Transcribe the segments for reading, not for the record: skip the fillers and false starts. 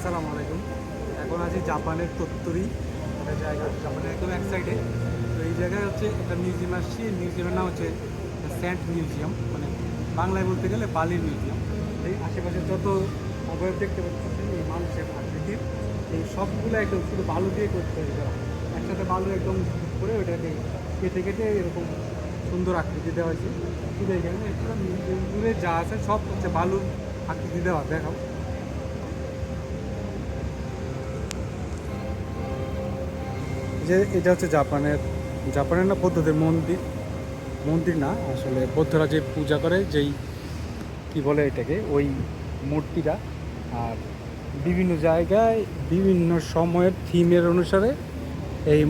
আসসালামু আলাইকুম। এখন আছি জাপানের তোত্তরি একটা জায়গা, জাপানের একদম এক সাইডে। তো এই জায়গায় হচ্ছে একটা মিউজিয়াম আসছি। মিউজিয়ামের নাম হচ্ছে স্যান্ট মিউজিয়াম, মানে বাংলায় বলতে গেলে বালির মিউজিয়াম। এই আশেপাশে যত অবয়ব দেখতে পাচ্ছেন এই মানুষের আকৃতির, এই সবগুলো একদম শুধু বালু দিয়ে তৈরি করা। একসাথে বালু একদম করে ওইটাকে কেটে কেটে এরকম সুন্দর আকৃতি দেওয়া হয়েছে। শুধু এখানে পুরো দূরে যা আছে সব হচ্ছে বালুর আকৃতি দেওয়া। দেখাও, যে এটা হচ্ছে জাপানের না বৌদ্ধদের মন্দির। মন্দির না, আসলে বৌদ্ধরা যে পূজা করে যেই কি বলে এটাকে, ওই মূর্তিটা। আর বিভিন্ন জায়গায় বিভিন্ন সময়ের থিমের অনুসারে এই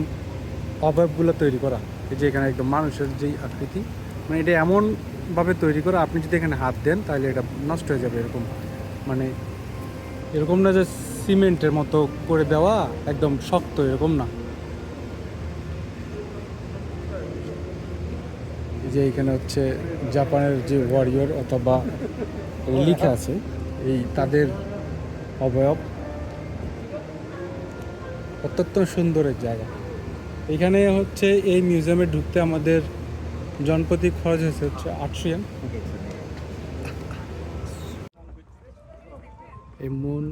অবয়বগুলো তৈরি করা। এই যে এখানে একদম মানুষের যেই আকৃতি, মানে এটা এমনভাবে তৈরি করা, আপনি যদি এখানে হাত দেন তাহলে এটা নষ্ট হয়ে যাবে। এরকম মানে এরকম না যে সিমেন্টের মতো করে দেওয়া একদম শক্ত, এরকম না। যে এখানে হচ্ছে জাপানের যে ওয়ারিয়র অথবা লেখা আছে এই তাদের অবয়ব। অত্যন্ত সুন্দরের জায়গা। এখানে হচ্ছে এই মিউজিয়ামে ঢুকতে আমাদের জনপ্রতি খরচ হয়েছে হচ্ছে 800 ইয়েন। এই মূল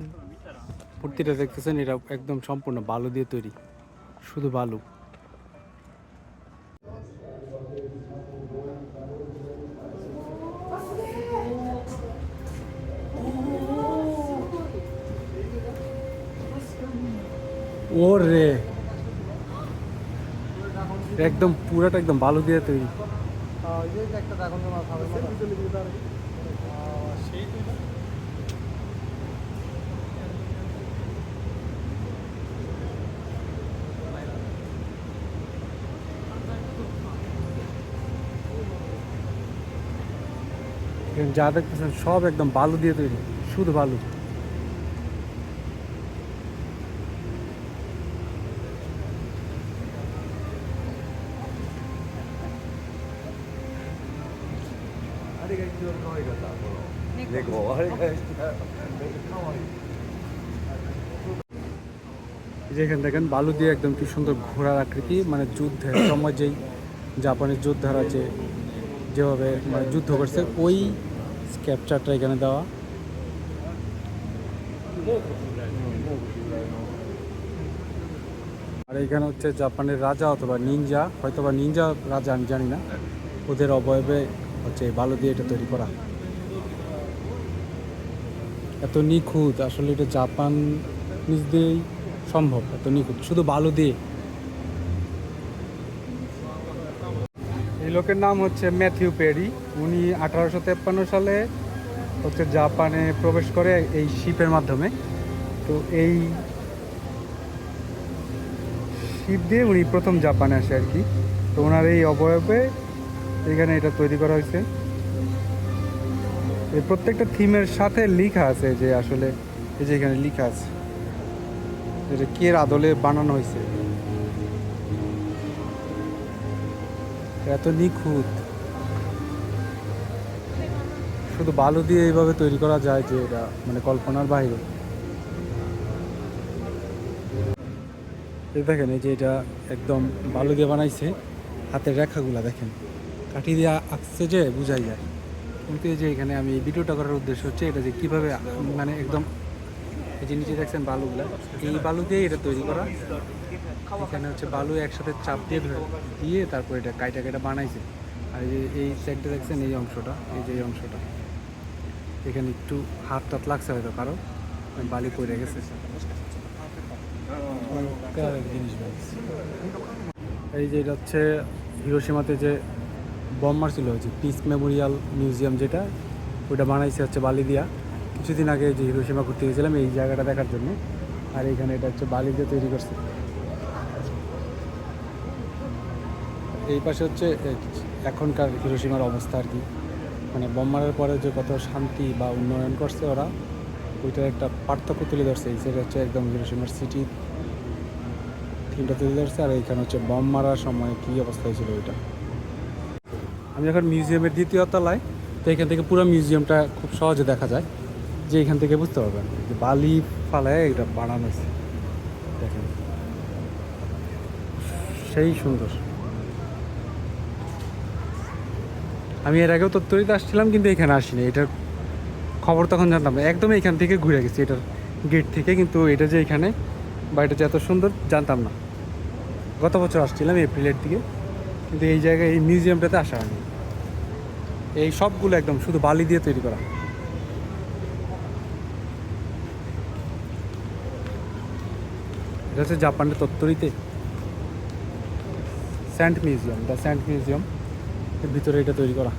মূর্তিটা দেখতেছেন, এটা একদম সম্পূর্ণ বালু দিয়ে তৈরি, শুধু বালু। ওরে, একদম পুরাটা একদম বালু দিয়ে তৈরি। যা দেখতেছেন সব একদম বালু দিয়ে তৈরি, শুধু বালু। যেখানে দেখেন বালু দিয়ে একদম কি সুন্দর ঘোড়ার আকৃতি, মানে যুদ্ধের সময় যেই জাপানের যোদ্ধারা যেভাবে মানে যুদ্ধ করছে ওই ক্যাপচারটা এখানে দেওয়া। আর এখানে হচ্ছে জাপানের রাজা অথবা নিনজা, হয়তোবা নিনজা রাজা, আমি জানি না, ওদের অবয়বে হচ্ছে এই বালু দিয়ে এটা তৈরি করা। এত নিখুঁত, আসলে এটা জাপান নিজ দিয়েই সম্ভব, এত নিখুঁত শুধু বালু দিয়ে। এই লোকের নাম হচ্ছে ম্যাথিউ পেরি। উনি 1853 সালে হচ্ছে জাপানে প্রবেশ করে এই শিপের মাধ্যমে। তো এই শিপ দিয়ে উনি প্রথম জাপানে আসে আর কি। তো ওনার এই অবয়বে এখানে এটা তৈরি করা হয়েছে। এই প্রত্যেকটা থিমের সাথে লেখা আছে যে আসলে এই যে এখানে লেখা আছে এটা কের আদলে বানানো হয়েছে। এত নিখুঁত, শুধু বালু দিয়ে এইভাবে তৈরি করা যায় যে এটা মানে কল্পনার বাইরে। এই দেখেন, এই যে এটা একদম বালু দিয়ে বানাইছে। হাতের রেখাগুলা দেখেন, কাঠি দিয়ে আঁকছে যে বোঝাই যায়। কিন্তু এই যে এখানে আমি এই ভিডিওটা করার উদ্দেশ্য হচ্ছে এটা যে কীভাবে মানে একদম এই যে নিচে দেখছেন বালুগুলা, এই বালু দিয়ে এটা তৈরি করা। এখানে হচ্ছে বালু একসাথে চাপ দিয়ে দিয়ে তারপর এটা কাইটা কাইটা বানাইছে। আর এই যে এই সাইডটা দেখছেন, এই অংশটা, এই যে এই অংশটা এখানে একটু হাত টাত লাগছে হয়তো কারো, বালি পড়ে গেছে। জিনিস এই যে এটা হচ্ছে হিরোশিমাতে যে বম মারছিল, যে পিস মেমোরিয়াল মিউজিয়াম যেটা, ওইটা বানাইছে হচ্ছে বালি দিয়া। কিছুদিন আগে যে হিরোশিমা ঘুরতে গেছিলাম এই জায়গাটা দেখার জন্য। আর এইখানে এটা হচ্ছে বালি দিয়ে তৈরি করছে। এই পাশে হচ্ছে এখনকার হিরোশিমার অবস্থা আর কি, মানে বোম মারার পরে যে কত শান্তি বা উন্নয়ন করছে ওরা, ওইটার একটা পার্থক্য তুলে ধরছে। এই সাইড হচ্ছে একদম হিরোশিমার সিটি থিমটা তুলে ধরছে, আর এইখানে হচ্ছে বম মারার সময় কী অবস্থা হয়েছিল ওইটা। আমি এখন মিউজিয়ামের দ্বিতীয় তলায়, তো এখান থেকে পুরো মিউজিয়ামটা খুব সহজে দেখা যায়। যে এখান থেকে বুঝতে পারবেন যে বালি ফালায় এটা বানানো হয়েছে। দেখেন সেই সুন্দর। আমি এর আগেও তত্তরিতে আসছিলাম কিন্তু এখানে আসিনি, এটার খবর তখন জানতাম না, একদম এখান থেকে ঘুরে গেছি এটার গেট থেকে, কিন্তু এটা যে এখানে বা এটা যে এত সুন্দর জানতাম না। গত বছর আসছিলাম এপ্রিলের দিকে, কিন্তু এই জায়গায় এই মিউজিয়ামটাতে আসা হয়নি। এই সবগুলো একদম শুধু বালি দিয়ে তৈরি করা। এটা হচ্ছে জাপানের তত্তরিতে sand museum, the sand museum, এর ভিতরে এটা তৈরি করা।